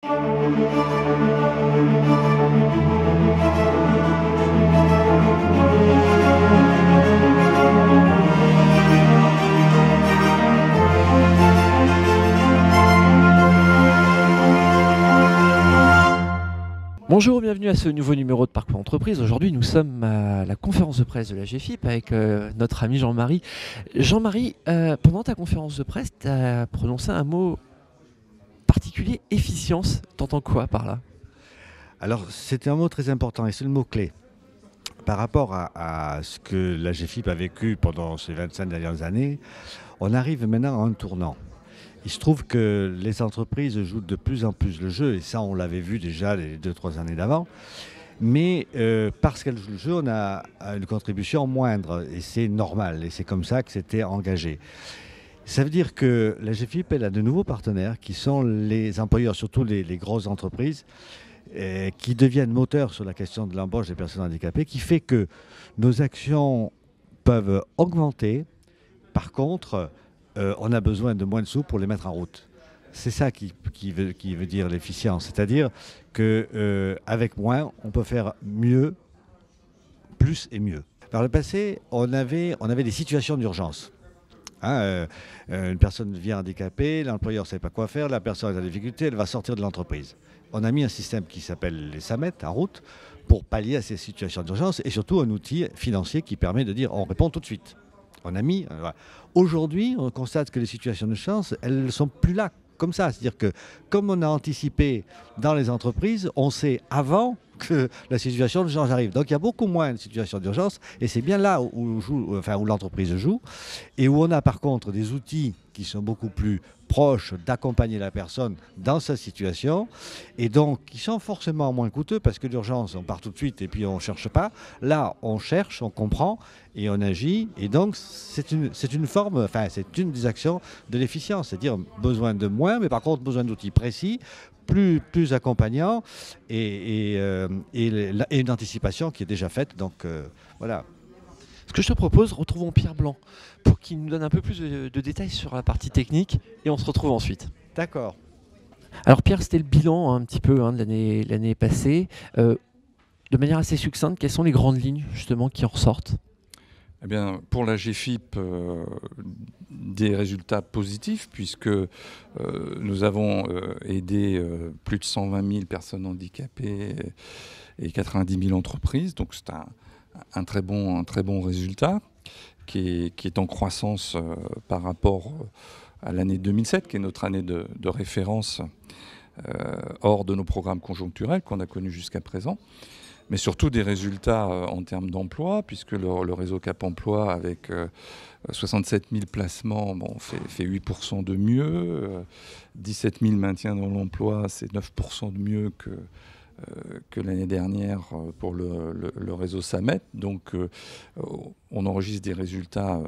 Bonjour, bienvenue à ce nouveau numéro de Parcours Entreprise. Aujourd'hui, nous sommes à la conférence de presse de la GFIP avec notre ami Jean-Marie. Jean-Marie, pendant ta conférence de presse, tu as prononcé un mot particulier, efficience. T'entends quoi par là? Alors, c'est un mot très important et c'est le mot-clé. Par rapport à ce que la GFIP a vécu pendant ces 25 dernières années, on arrive maintenant à un tournant. Il se trouve que les entreprises jouent de plus en plus le jeu, et ça on l'avait vu déjà les 2-3 années d'avant, mais parce qu'elles jouent le jeu, on a une contribution moindre, et c'est normal, et c'est comme ça que c'était engagé. Ça veut dire que la GFIP elle a de nouveaux partenaires qui sont les employeurs, surtout les grosses entreprises, qui deviennent moteurs sur la question de l'embauche des personnes handicapées, qui fait que nos actions peuvent augmenter. Par contre, on a besoin de moins de sous pour les mettre en route. C'est ça qui veut dire l'efficience. C'est-à-dire qu'avec moins, on peut faire mieux, plus et mieux. Par le passé, on avait des situations d'urgence. Une personne vient handicapée, l'employeur ne sait pas quoi faire, la personne est en difficulté, elle va sortir de l'entreprise. On a mis un système qui s'appelle les SAMET en route pour pallier à ces situations d'urgence et surtout un outil financier qui permet de dire on répond tout de suite. On a mis. Voilà. Aujourd'hui, on constate que les situations de chance, elles ne sont plus là comme ça. C'est-à-dire que comme on a anticipé dans les entreprises, on sait avant que la situation d'urgence arrive. Donc il y a beaucoup moins de situations d'urgence et c'est bien là où l'entreprise joue et où on a par contre des outils qui sont beaucoup plus proches d'accompagner la personne dans sa situation et donc qui sont forcément moins coûteux parce que l'urgence, on part tout de suite et puis on ne cherche pas. Là, on cherche, on comprend et on agit et donc c'est une forme, c'est une des actions de l'efficience, c'est-à-dire besoin de moins mais par contre besoin d'outils précis, plus accompagnants et une anticipation qui est déjà faite. Donc voilà. Ce que je te propose, retrouvons Pierre Blanc pour qu'il nous donne un peu plus de détails sur la partie technique et on se retrouve ensuite. D'accord. Alors Pierre, c'était le bilan un petit peu de l'année passée. De manière assez succincte, quelles sont les grandes lignes justement qui en ressortent? Eh bien, pour la GFIP, des résultats positifs puisque nous avons aidé plus de 120 000 personnes handicapées et 90 000 entreprises. Donc c'est un très bon résultat qui est en croissance par rapport à l'année 2007, qui est notre année de référence hors de nos programmes conjoncturels qu'on a connus jusqu'à présent. Mais surtout des résultats en termes d'emploi, puisque le réseau Cap Emploi, avec 67 000 placements, fait 8% de mieux. 17 000 maintiens dans l'emploi, c'est 9% de mieux que l'année dernière pour le réseau SAMET. Donc on enregistre des résultats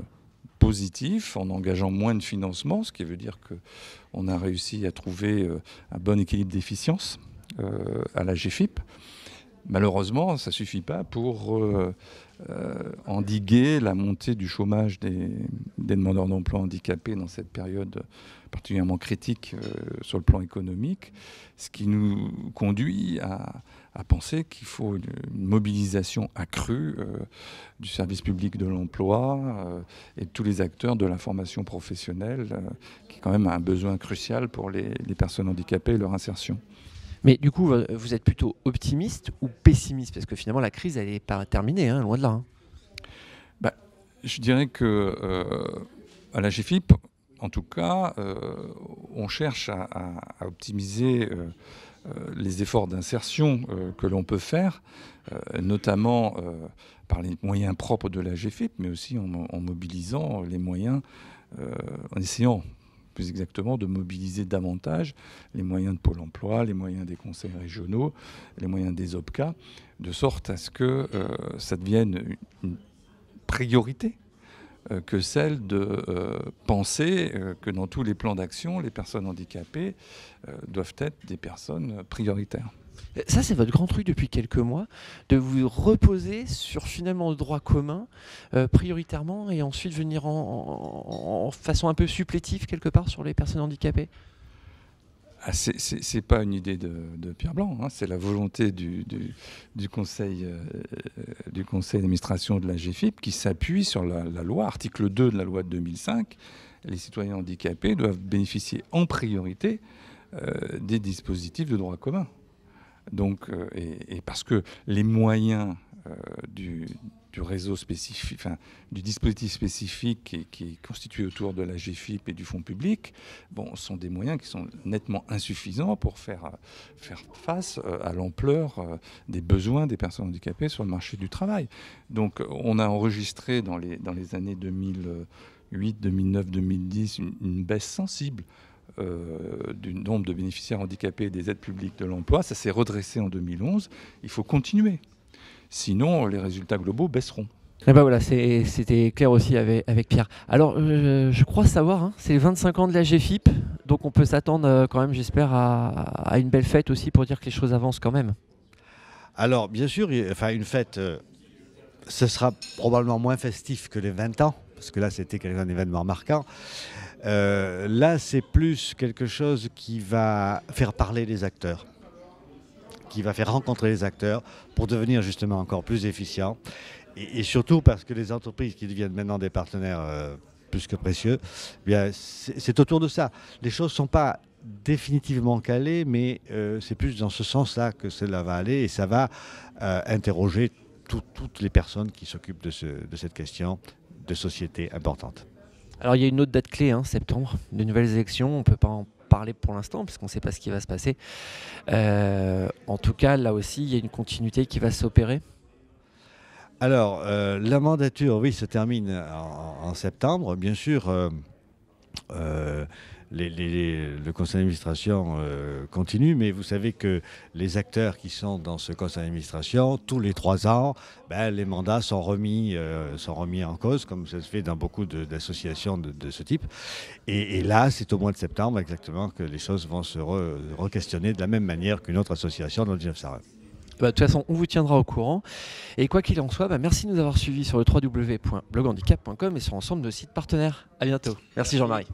positifs en engageant moins de financement, ce qui veut dire qu'on a réussi à trouver un bon équilibre d'efficience à la GFIP. Malheureusement, ça ne suffit pas pour endiguer la montée du chômage des demandeurs d'emploi handicapés dans cette période particulièrement critique sur le plan économique, ce qui nous conduit à penser qu'il faut une mobilisation accrue du service public de l'emploi et de tous les acteurs de la formation professionnelle, qui est quand même un besoin crucial pour les personnes handicapées et leur insertion. Mais du coup, vous êtes plutôt optimiste ou pessimiste? Parce que finalement, la crise, elle n'est pas terminée, loin de là. Je dirais que à la GFIP, en tout cas, on cherche à optimiser les efforts d'insertion que l'on peut faire, notamment par les moyens propres de la GFIP, mais aussi en mobilisant les moyens, en essayant plus exactement de mobiliser davantage les moyens de Pôle emploi, les moyens des conseils régionaux, les moyens des OPCA, de sorte à ce que ça devienne une priorité que celle de penser que dans tous les plans d'action, les personnes handicapées doivent être des personnes prioritaires. Ça, c'est votre grand truc depuis quelques mois, de vous reposer sur finalement le droit commun prioritairement et ensuite venir en façon un peu supplétive quelque part sur les personnes handicapées. C'est pas une idée de Pierre Blanc, hein, c'est la volonté du conseil d'administration de la GFIP qui s'appuie sur la loi, article 2 de la loi de 2005. Les citoyens handicapés doivent bénéficier en priorité des dispositifs de droit commun. Donc, et parce que les moyens du réseau spécifique, enfin, du dispositif spécifique qui est constitué autour de la GFIP et du fonds public, sont des moyens qui sont nettement insuffisants pour faire face à l'ampleur des besoins des personnes handicapées sur le marché du travail. Donc on a enregistré dans les années 2008, 2009, 2010 une baisse sensible du nombre de bénéficiaires handicapés des aides publiques de l'emploi. Ça s'est redressé en 2011. Il faut continuer. Sinon, les résultats globaux baisseront. Et ben voilà, c'était clair aussi avec Pierre. Alors, je crois savoir, hein, c'est les 25 ans de la GFIP, donc on peut s'attendre quand même, j'espère, à une belle fête aussi pour dire que les choses avancent quand même. Alors, bien sûr, une fête, ce sera probablement moins festif que les 20 ans, parce que là, c'était un événement marquant. Là, c'est plus quelque chose qui va faire parler les acteurs, qui va faire rencontrer les acteurs pour devenir justement encore plus efficients. Et surtout parce que les entreprises qui deviennent maintenant des partenaires plus que précieux, c'est autour de ça. Les choses ne sont pas définitivement calées, mais c'est plus dans ce sens-là que cela va aller et ça va interroger toutes les personnes qui s'occupent de cette question de société importante. Alors il y a une autre date clé, hein, septembre, de nouvelles élections, on ne peut pas en parler pour l'instant puisqu'on ne sait pas ce qui va se passer. En tout cas, là aussi, il y a une continuité qui va s'opérer. Alors, la mandature, oui, se termine en septembre. Bien sûr, le conseil d'administration continue, mais vous savez que les acteurs qui sont dans ce conseil d'administration, tous les 3 ans, les mandats sont remis en cause, comme ça se fait dans beaucoup d'associations de ce type. Et là, c'est au mois de septembre exactement que les choses vont se re-questionner de la même manière qu'une autre association dans le 1901. De toute façon, on vous tiendra au courant. Et quoi qu'il en soit, merci de nous avoir suivis sur le www.bloghandicap.com et sur l'ensemble de nos sites partenaires. À bientôt. Merci Jean-Marie.